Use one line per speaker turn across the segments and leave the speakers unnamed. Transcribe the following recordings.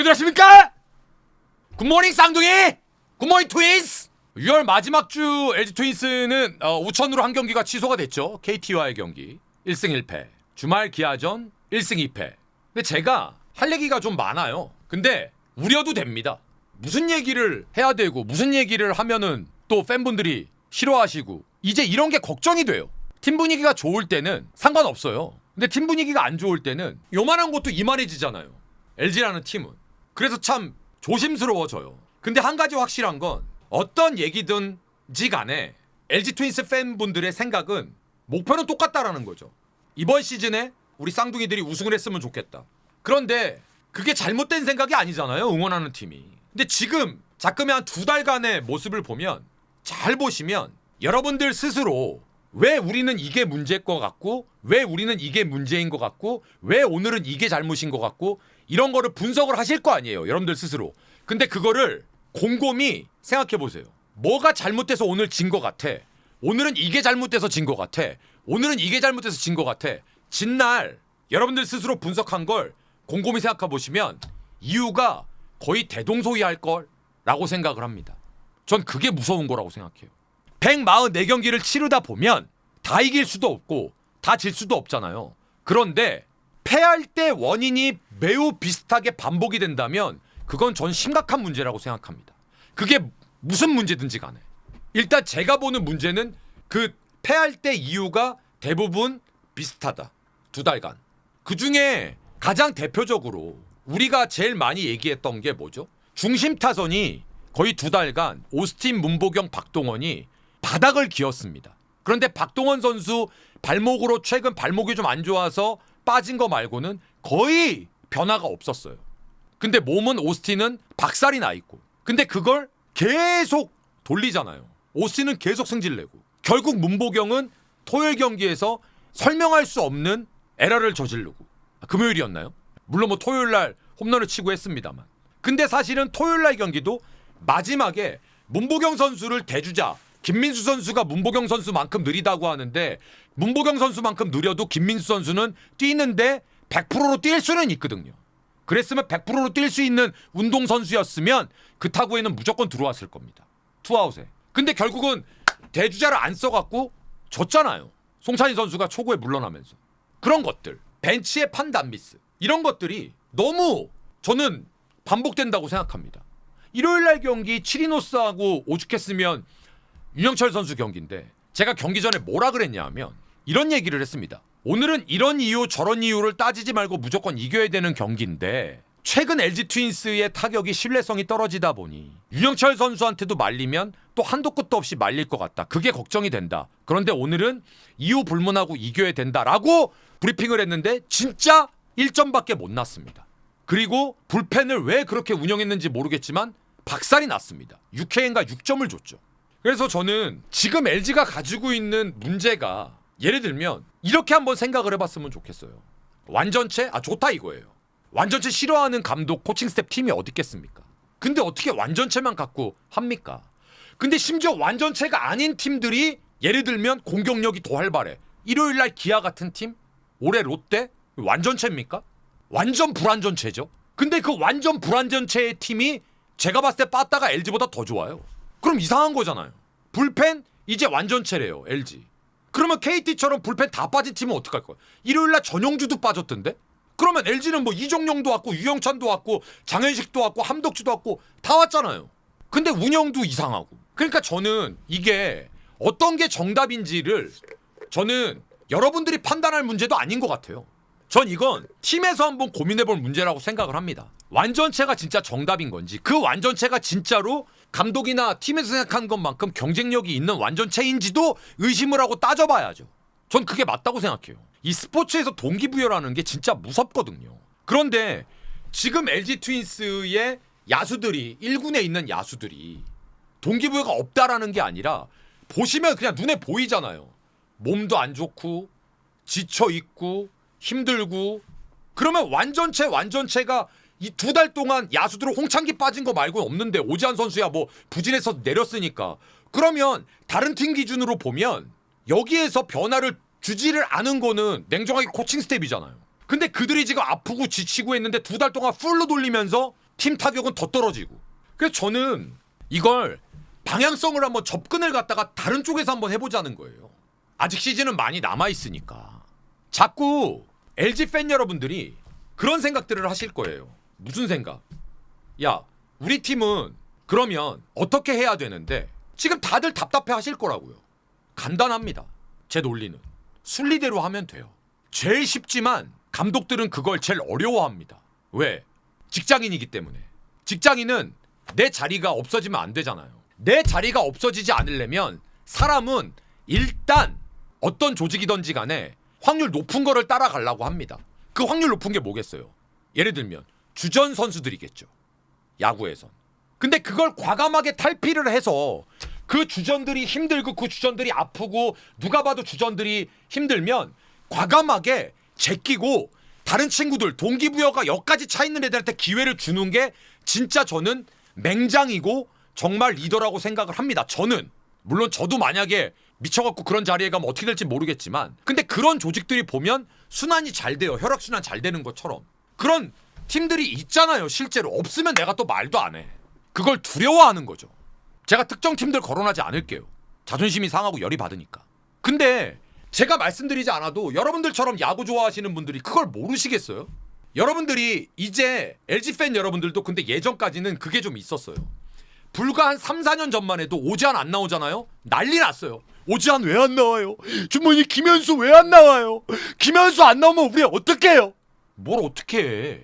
안녕하십니까? 굿모닝 쌍둥이! 굿모닝 트윈스! 6월 마지막 주 LG 트윈스는 우천으로 한 경기가 취소가 됐죠. KT와의 경기 1승 1패. 주말 기아전 1승 2패. 근데 제가 할 얘기가 좀 많아요. 근데 우려도 됩니다. 무슨 얘기를 해야 되고 무슨 얘기를 하면은 또 팬분들이 싫어하시고 이제 이런 게 걱정이 돼요. 팀 분위기가 좋을 때는 상관없어요. 근데 팀 분위기가 안 좋을 때는 요만한 것도 이만해지잖아요. LG라는 팀은. 그래서 참 조심스러워져요. 근데 한 가지 확실한 건 어떤 얘기든지 간에 LG 트윈스 팬분들의 생각은 목표는 똑같다라는 거죠. 이번 시즌에 우리 쌍둥이들이 우승을 했으면 좋겠다. 그런데 그게 잘못된 생각이 아니잖아요. 응원하는 팀이. 근데 지금 자꾸만 한 2달간의 모습을 보면 잘 보시면 여러분들 스스로 왜 우리는 이게 문제일 것 같고 왜 우리는 이게 문제인 것 같고 왜 오늘은 이게 잘못인 것 같고 이런 거를 분석을 하실 거 아니에요. 여러분들 스스로. 근데 그거를 곰곰이 생각해 보세요. 뭐가 잘못돼서 오늘 진 것 같아. 오늘은 이게 잘못돼서 진 것 같아. 오늘은 이게 잘못돼서 진 것 같아. 진 날 여러분들 스스로 분석한 걸 곰곰이 생각해 보시면 이유가 거의 대동소이할 거라고 생각을 합니다. 전 그게 무서운 거라고 생각해요. 144경기를 치르다 보면 다 이길 수도 없고 다 질 수도 없잖아요. 그런데 패할 때 원인이 매우 비슷하게 반복이 된다면 그건 전 심각한 문제라고 생각합니다. 그게 무슨 문제든지 간에. 일단 제가 보는 문제는 그 패할 때 이유가 대부분 비슷하다. 2달간. 그중에 가장 대표적으로 우리가 제일 많이 얘기했던 게 뭐죠? 중심 타선이 거의 2달간 오스틴, 문보경, 박동원이 바닥을 기었습니다. 그런데 박동원 선수 발목으로 최근 발목이 좀 안 좋아서 빠진 거 말고는 거의 변화가 없었어요. 근데 몸은 오스틴은 박살이 나 있고. 근데 그걸 계속 돌리잖아요. 오스틴은 계속 승질내고. 결국 문보경은 토요일 경기에서 설명할 수 없는 에러를 저지르고. 금요일이었나요? 물론 뭐 토요일 날 홈런을 치고 했습니다만. 근데 사실은 토요일 날 경기도 마지막에 문보경 선수를 대주자. 김민수 선수가 문보경 선수만큼 느리다고 하는데 문보경 선수만큼 느려도 김민수 선수는 뛰는데 100%로 뛸 수는 있거든요. 그랬으면 100%로 뛸 수 있는 운동선수였으면 그 타구에는 무조건 들어왔을 겁니다. 투아웃에. 근데 결국은 대주자를 안 써갖고 졌잖아요. 송찬희 선수가 초구에 물러나면서. 그런 것들. 벤치의 판단 미스. 이런 것들이 너무 저는 반복된다고 생각합니다. 일요일날 경기 치리노스하고 오죽했으면 윤영철 선수 경기인데 제가 경기 전에 뭐라 그랬냐 하면 이런 얘기를 했습니다. 오늘은 이런 이유 저런 이유를 따지지 말고 무조건 이겨야 되는 경기인데 최근 LG 트윈스의 타격이 신뢰성이 떨어지다 보니 윤영철 선수한테도 말리면 또 한도 끝도 없이 말릴 것 같다. 그게 걱정이 된다. 그런데 오늘은 이유 불문하고 이겨야 된다라고 브리핑을 했는데 진짜 1점밖에 못 났습니다. 그리고 불펜을 왜 그렇게 운영했는지 모르겠지만 박살이 났습니다. 6회인가 6점을 줬죠. 그래서 저는 지금 LG가 가지고 있는 문제가 예를 들면 이렇게 한번 생각을 해봤으면 좋겠어요. 완전체? 좋다 이거예요. 완전체 싫어하는 감독, 코칭 스텝 팀이 어디 있겠습니까? 근데 어떻게 완전체만 갖고 합니까? 근데 심지어 완전체가 아닌 팀들이 예를 들면 공격력이 더 활발해. 일요일날 기아 같은 팀? 올해 롯데? 완전체입니까? 완전 불완전체죠. 근데 그 완전 불완전체의 팀이 제가 봤을 때 빠따가 LG보다 더 좋아요. 그럼 이상한 거잖아요. 불펜 이제 완전체래요. LG. 그러면 KT처럼 불펜 다 빠진 팀은 어떡할 거야? 일요일날 전용주도 빠졌던데? 그러면 LG는 뭐 이종용도 왔고 유영찬도 왔고 장현식도 왔고 함덕주도 왔고 다 왔잖아요. 근데 운영도 이상하고. 그러니까 저는 이게 어떤 게 정답인지를 저는 여러분들이 판단할 문제도 아닌 것 같아요. 전 이건 팀에서 한번 고민해볼 문제라고 생각을 합니다. 완전체가 진짜 정답인 건지 그 완전체가 진짜로 감독이나 팀에서 생각하는 것만큼 경쟁력이 있는 완전체인지도 의심을 하고 따져봐야죠. 전 그게 맞다고 생각해요. 이 스포츠에서 동기부여라는 게 진짜 무섭거든요. 그런데 지금 LG 트윈스의 야수들이 1군에 있는 야수들이 동기부여가 없다라는 게 아니라 보시면 그냥 눈에 보이잖아요. 몸도 안 좋고 지쳐있고 힘들고 그러면 완전체가 이 2달 동안 야수들은 홍창기 빠진 거 말고는 없는데 오지환 선수야 뭐 부진해서 내렸으니까 그러면 다른 팀 기준으로 보면 여기에서 변화를 주지를 않은 거는 냉정하게 코칭 스텝이잖아요. 근데 그들이 지금 아프고 지치고 했는데 2달 동안 풀로 돌리면서 팀 타격은 더 떨어지고. 그래서 저는 이걸 방향성을 한번 접근을 갖다가 다른 쪽에서 한번 해보자는 거예요. 아직 시즌은 많이 남아있으니까. 자꾸 LG 팬 여러분들이 그런 생각들을 하실 거예요. 무슨 생각? 야, 우리 팀은 그러면 어떻게 해야 되는데, 지금 다들 답답해 하실 거라고요. 간단합니다. 제 논리는 순리대로 하면 돼요. 제일 쉽지만 감독들은 그걸 제일 어려워합니다. 왜? 직장인이기 때문에. 직장인은 내 자리가 없어지면 안 되잖아요. 내 자리가 없어지지 않으려면 사람은 일단 어떤 조직이든지 간에 확률 높은 거를 따라가려고 합니다. 그 확률 높은 게 뭐겠어요? 예를 들면 주전 선수들이겠죠. 야구에선. 근데 그걸 과감하게 탈피를 해서 그 주전들이 힘들고 그 주전들이 아프고 누가 봐도 주전들이 힘들면 과감하게 제끼고 다른 친구들 동기부여가 여기까지 차 있는 애들한테 기회를 주는 게 진짜 저는 맹장이고 정말 리더라고 생각을 합니다. 저는. 물론 저도 만약에 미쳐갖고 그런 자리에 가면 어떻게 될지 모르겠지만, 근데 그런 조직들이 보면 순환이 잘 돼요. 혈액순환 잘 되는 것처럼. 그런 팀들이 있잖아요. 실제로. 없으면 내가 또 말도 안 해. 그걸 두려워하는 거죠. 제가 특정 팀들 거론하지 않을게요. 자존심이 상하고 열이 받으니까. 근데 제가 말씀드리지 않아도 여러분들처럼 야구 좋아하시는 분들이 그걸 모르시겠어요? 여러분들이 이제 LG 팬 여러분들도 근데 예전까지는 그게 좀 있었어요. 불과 한 3, 4년 전만 해도 오지환 안 나오잖아요? 난리 났어요. 오지환 왜 안 나와요? 주머니 김현수 왜 안 나와요? 김현수 안 나오면 우리 어떻게 해요? 뭘 어떻게 해?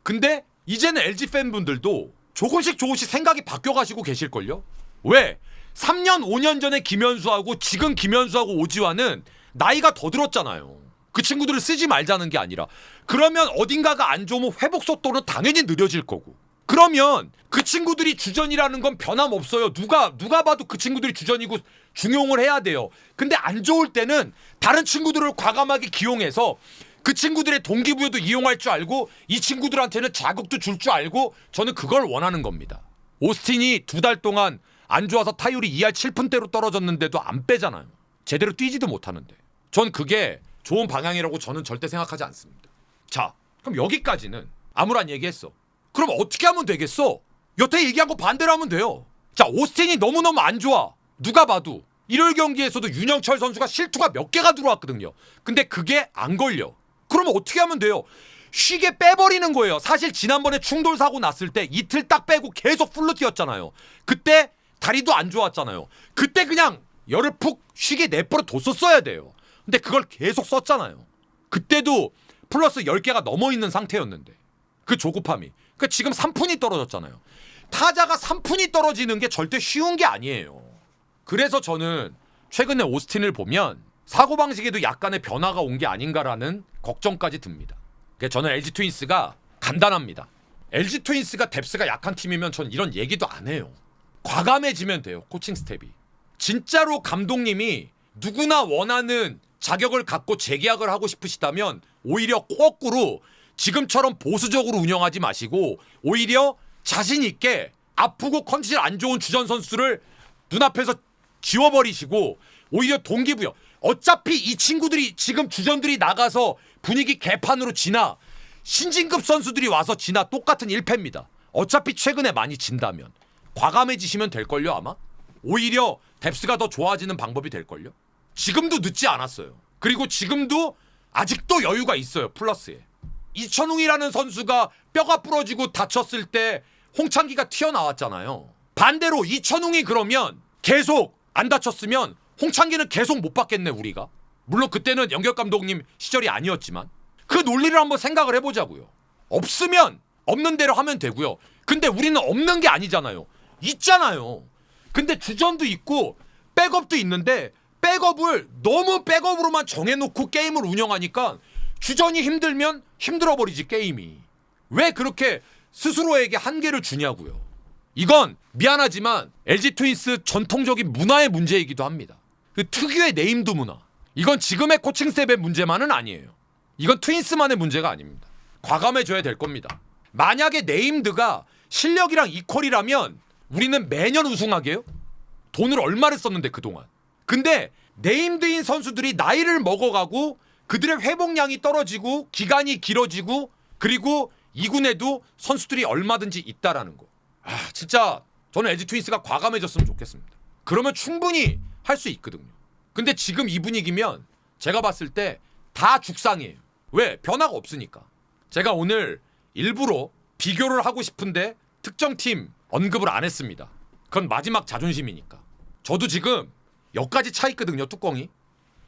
근데 이제는 LG 팬분들도 조금씩 생각이 바뀌어가시고 계실걸요? 왜? 3년, 5년 전에 김현수하고 지금 김현수하고 오지환은 나이가 더 들었잖아요. 그 친구들을 쓰지 말자는 게 아니라, 그러면 어딘가가 안 좋으면 회복 속도는 당연히 느려질 거고, 그러면 그 친구들이 주전이라는 건 변함없어요. 누가 봐도 그 친구들이 주전이고 중용을 해야 돼요. 근데 안 좋을 때는 다른 친구들을 과감하게 기용해서 그 친구들의 동기부여도 이용할 줄 알고 이 친구들한테는 자극도 줄 줄 알고, 저는 그걸 원하는 겁니다. 오스틴이 2달 동안 안 좋아서 타율이 2할 7푼대로 떨어졌는데도 안 빼잖아요. 제대로 뛰지도 못하는데. 전 그게 좋은 방향이라고 저는 절대 생각하지 않습니다. 자, 그럼 여기까지는 아무런 얘기했어. 그럼 어떻게 하면 되겠어? 여태 얘기한 거 반대로 하면 돼요. 자, 오스틴이 너무너무 안 좋아. 누가 봐도. 일요일 경기에서도 윤영철 선수가 실투가 몇 개가 들어왔거든요. 근데 그게 안 걸려. 그러면 어떻게 하면 돼요? 쉬게 빼버리는 거예요. 사실 지난번에 충돌 사고 났을 때 이틀 딱 빼고 계속 풀로 뛰었잖아요. 그때 다리도 안 좋았잖아요. 그때 그냥 열을 푹 쉬게 내버려 뒀었어야 돼요. 근데 그걸 계속 썼잖아요. 그때도 플러스 10개가 넘어 있는 상태였는데, 그 조급함이. 그러니까 지금 3푼이 떨어졌잖아요. 타자가 3푼이 떨어지는 게 절대 쉬운 게 아니에요. 그래서 저는 최근에 오스틴을 보면 사고방식에도 약간의 변화가 온 게 아닌가라는 걱정까지 듭니다. 그래서 저는 LG 트윈스가 간단합니다. LG 트윈스가 뎁스가 약한 팀이면 전 이런 얘기도 안 해요. 과감해지면 돼요. 코칭 스텝이. 진짜로 감독님이 누구나 원하는 자격을 갖고 재계약을 하고 싶으시다면 오히려 거꾸로 지금처럼 보수적으로 운영하지 마시고 오히려 자신 있게 아프고 컨디션 안 좋은 주전 선수를 눈앞에서 지워버리시고 오히려 동기부여. 어차피 이 친구들이 지금 주전들이 나가서 분위기 개판으로 지나 신진급 선수들이 와서 지나 똑같은 1패입니다. 어차피 최근에 많이 진다면 과감해지시면 될걸요 아마? 오히려 뎁스가 더 좋아지는 방법이 될걸요? 지금도 늦지 않았어요. 그리고 지금도 아직도 여유가 있어요. 플러스에. 이천웅이라는 선수가 뼈가 부러지고 다쳤을 때 홍창기가 튀어나왔잖아요. 반대로 이천웅이 그러면 계속 안 다쳤으면 홍창기는 계속 못 받겠네 우리가. 물론 그때는 영격 감독님 시절이 아니었지만 그 논리를 한번 생각을 해보자고요. 없으면 없는 대로 하면 되고요. 근데 우리는 없는 게 아니잖아요. 있잖아요. 근데 주전도 있고 백업도 있는데 백업을 너무 백업으로만 정해놓고 게임을 운영하니까 주전이 힘들면 힘들어버리지 게임이. 왜 그렇게 스스로에게 한계를 주냐고요. 이건 미안하지만 LG 트윈스 전통적인 문화의 문제이기도 합니다. 그 특유의 네임드 문화. 이건 지금의 코칭 스텝의 문제만은 아니에요. 이건 트윈스만의 문제가 아닙니다. 과감해져야 될 겁니다. 만약에 네임드가 실력이랑 이퀄이라면 우리는 매년 우승하게요? 돈을 얼마를 썼는데 그동안. 근데 네임드인 선수들이 나이를 먹어가고 그들의 회복량이 떨어지고 기간이 길어지고 그리고 2군에도 선수들이 얼마든지 있다라는 거. 진짜 저는 LG 트윈스가 과감해졌으면 좋겠습니다. 그러면 충분히 할 수 있거든요. 근데 지금 이 분위기면 제가 봤을 때 다 죽상이에요. 왜? 변화가 없으니까. 제가 오늘 일부러 비교를 하고 싶은데 특정 팀 언급을 안 했습니다. 그건 마지막 자존심이니까. 저도 지금 여기까지 차 있거든요, 뚜껑이.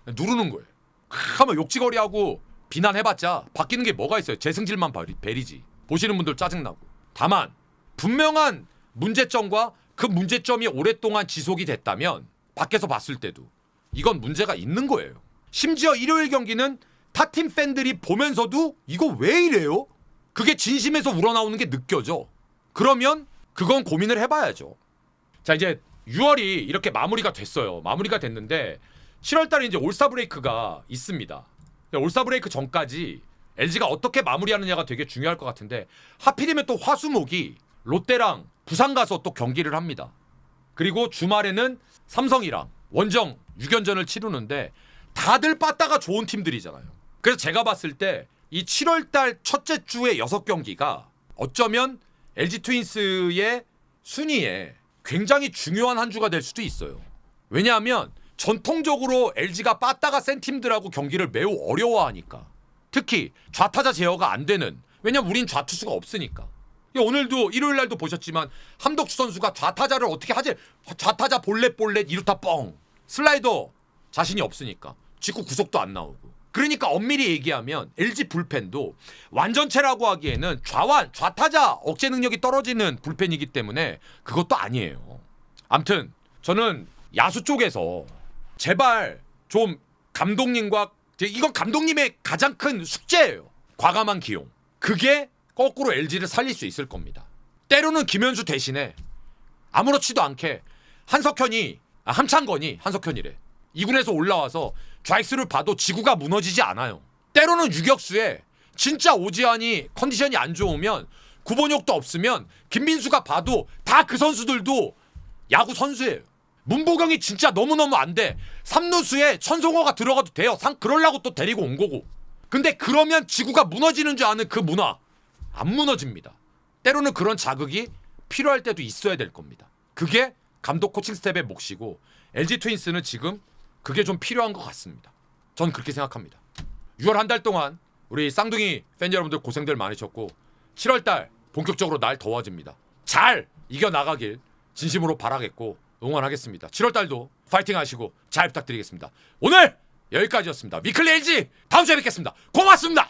누르는 거예요. 하면 욕지거리하고 비난해봤자 바뀌는 게 뭐가 있어요. 제 승질만 베리지. 보시는 분들 짜증나고. 다만 분명한 문제점과 그 문제점이 오랫동안 지속이 됐다면 밖에서 봤을 때도 이건 문제가 있는 거예요. 심지어 일요일 경기는 타팀 팬들이 보면서도 이거 왜 이래요? 그게 진심에서 우러나오는 게 느껴져. 그러면 그건 고민을 해봐야죠. 자, 이제 6월이 이렇게 마무리가 됐어요. 마무리가 됐는데 7월달에 이제 올스타 브레이크가 있습니다. 올스타 브레이크 전까지 LG가 어떻게 마무리하느냐가 되게 중요할 것 같은데 하필이면 또 화수목이 롯데랑 부산 가서 또 경기를 합니다. 그리고 주말에는 삼성이랑 원정 6연전을 치르는데 다들 빠따가 좋은 팀들이잖아요. 그래서 제가 봤을 때 이 7월달 첫째 주의 6경기가 어쩌면 LG 트윈스의 순위에 굉장히 중요한 한 주가 될 수도 있어요. 왜냐하면 전통적으로 LG가 빠따가 센 팀들하고 경기를 매우 어려워하니까. 특히 좌타자 제어가 안 되는, 왜냐면 우린 좌투수가 없으니까. 오늘도 일요일 날도 보셨지만 함덕수 선수가 좌타자를 어떻게 하지? 좌타자 볼넷 2루타 뻥. 슬라이더 자신이 없으니까. 직구 구속도 안 나오고. 그러니까 엄밀히 얘기하면 LG 불펜도 완전체라고 하기에는 좌타자 억제 능력이 떨어지는 불펜이기 때문에 그것도 아니에요. 암튼 저는 야수 쪽에서 제발 좀 감독님과, 이건 감독님의 가장 큰 숙제예요. 과감한 기용. 그게 거꾸로 LG를 살릴 수 있을 겁니다. 때로는 김현수 대신에 아무렇지도 않게 함창건이 한석현이래. 2군에서 올라와서 좌익수를 봐도 지구가 무너지지 않아요. 때로는 유격수에 진짜 오지환이 컨디션이 안 좋으면 구본혁도 없으면 김민수가 봐도 다 그 선수들도 야구 선수예요. 문보경이 진짜 너무너무 안 돼. 3루수에 천송호가 들어가도 돼요. 그러려고 또 데리고 온 거고. 근데 그러면 지구가 무너지는 줄 아는 그 문화 안 무너집니다. 때로는 그런 자극이 필요할 때도 있어야 될 겁니다. 그게 감독 코칭 스텝의 몫이고 LG 트윈스는 지금 그게 좀 필요한 것 같습니다. 전 그렇게 생각합니다. 6월 한 달 동안 우리 쌍둥이 팬 여러분들 고생들 많으셨고 7월달 본격적으로 날 더워집니다. 잘 이겨나가길 진심으로 바라겠고 응원하겠습니다. 7월달도 파이팅 하시고 잘 부탁드리겠습니다. 오늘 여기까지였습니다. 위클리 LG 다음 주에 뵙겠습니다. 고맙습니다.